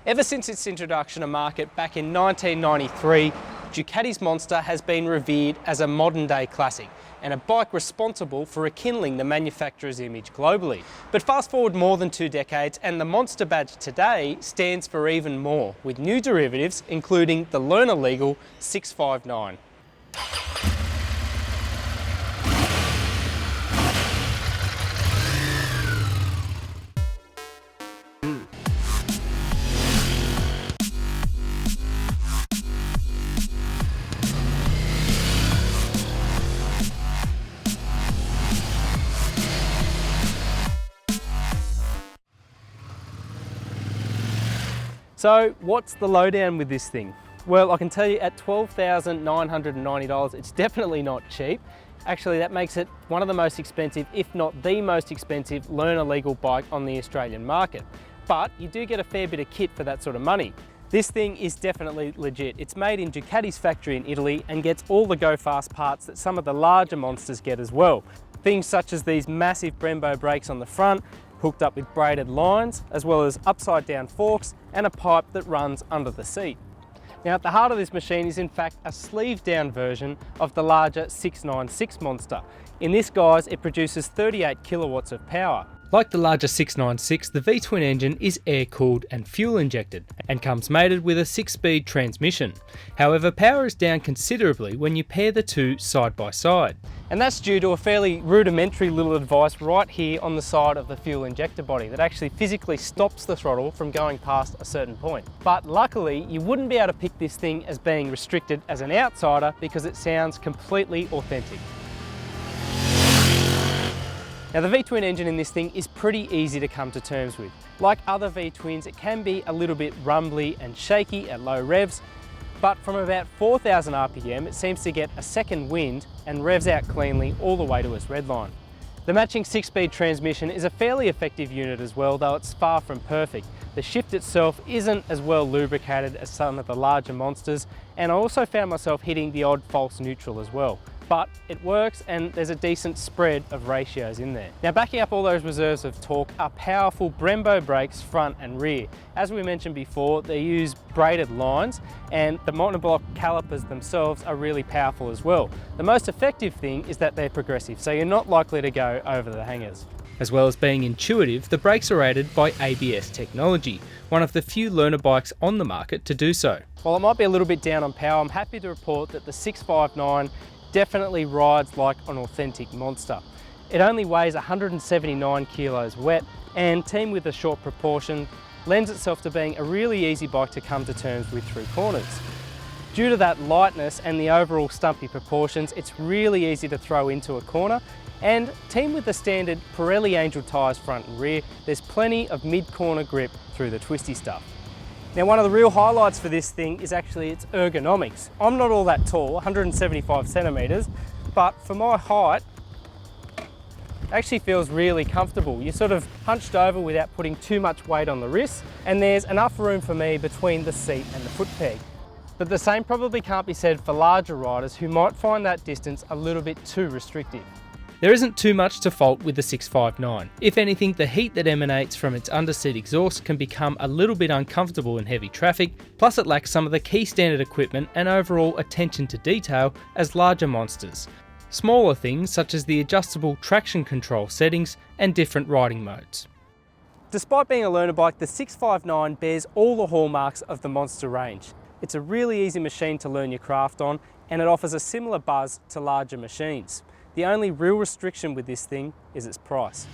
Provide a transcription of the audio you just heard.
Ever since its introduction to market back in 1993, Ducati's Monster has been revered as a modern-day classic and a bike responsible for rekindling the manufacturer's image globally. But fast forward more than 2 decades and the Monster badge today stands for even more, with new derivatives including the learner-legal 659. So what's the lowdown with this thing? Well, I can tell you at $12,990, it's definitely not cheap. Actually, that makes it one of the most expensive, if not the most expensive, learner legal bike on the Australian market. But you do get a fair bit of kit for that sort of money. This thing is definitely legit. It's made in Ducati's factory in Italy and gets all the go-fast parts that some of the larger monsters get as well. Things such as these massive Brembo brakes on the front, hooked up with braided lines, as well as upside down forks and a pipe that runs under the seat. Now at the heart of this machine is in fact a sleeved down version of the larger 696 Monster. In this guise, it produces 38 kilowatts of power. Like the larger 696, the V-twin engine is air-cooled and fuel-injected and comes mated with a 6-speed transmission. However, power is down considerably when you pair the two side by side. And that's due to a fairly rudimentary little device right here on the side of the fuel injector body that actually physically stops the throttle from going past a certain point. But luckily, you wouldn't be able to pick this thing as being restricted as an outsider because it sounds completely authentic. Now the V-twin engine in this thing is pretty easy to come to terms with. Like other V-twins, it can be a little bit rumbly and shaky at low revs, but from about 4,000 RPM it seems to get a second wind and revs out cleanly all the way to its redline. The matching 6-speed transmission is a fairly effective unit as well, though it's far from perfect. The shift itself isn't as well lubricated as some of the larger monsters, and I also found myself hitting the odd false neutral as well. But it works and there's a decent spread of ratios in there. Now backing up all those reserves of torque are powerful Brembo brakes front and rear. As we mentioned before, they use braided lines and the monoblock calipers themselves are really powerful as well. The most effective thing is that they're progressive, so you're not likely to go over the hangers. As well as being intuitive, the brakes are aided by ABS technology, one of the few learner bikes on the market to do so. While it might be a little bit down on power, I'm happy to report that the 659 definitely rides like an authentic monster. It only weighs 179 kilos wet and teamed with a short proportion lends itself to being a really easy bike to come to terms with through corners. Due to that lightness and the overall stumpy proportions, it's really easy to throw into a corner, and teamed with the standard Pirelli Angel tyres front and rear, there's plenty of mid-corner grip through the twisty stuff. Now one of the real highlights for this thing is actually its ergonomics. I'm not all that tall, 175 centimetres, but for my height, it actually feels really comfortable. You're sort of hunched over without putting too much weight on the wrist, and there's enough room for me between the seat and the foot peg. But the same probably can't be said for larger riders who might find that distance a little bit too restrictive. There isn't too much to fault with the 659. If anything, the heat that emanates from its underseat exhaust can become a little bit uncomfortable in heavy traffic, plus it lacks some of the key standard equipment and overall attention to detail as larger monsters. Smaller things such as the adjustable traction control settings and different riding modes. Despite being a learner bike, the 659 bears all the hallmarks of the Monster range. It's a really easy machine to learn your craft on, and it offers a similar buzz to larger machines. The only real restriction with this thing is its price.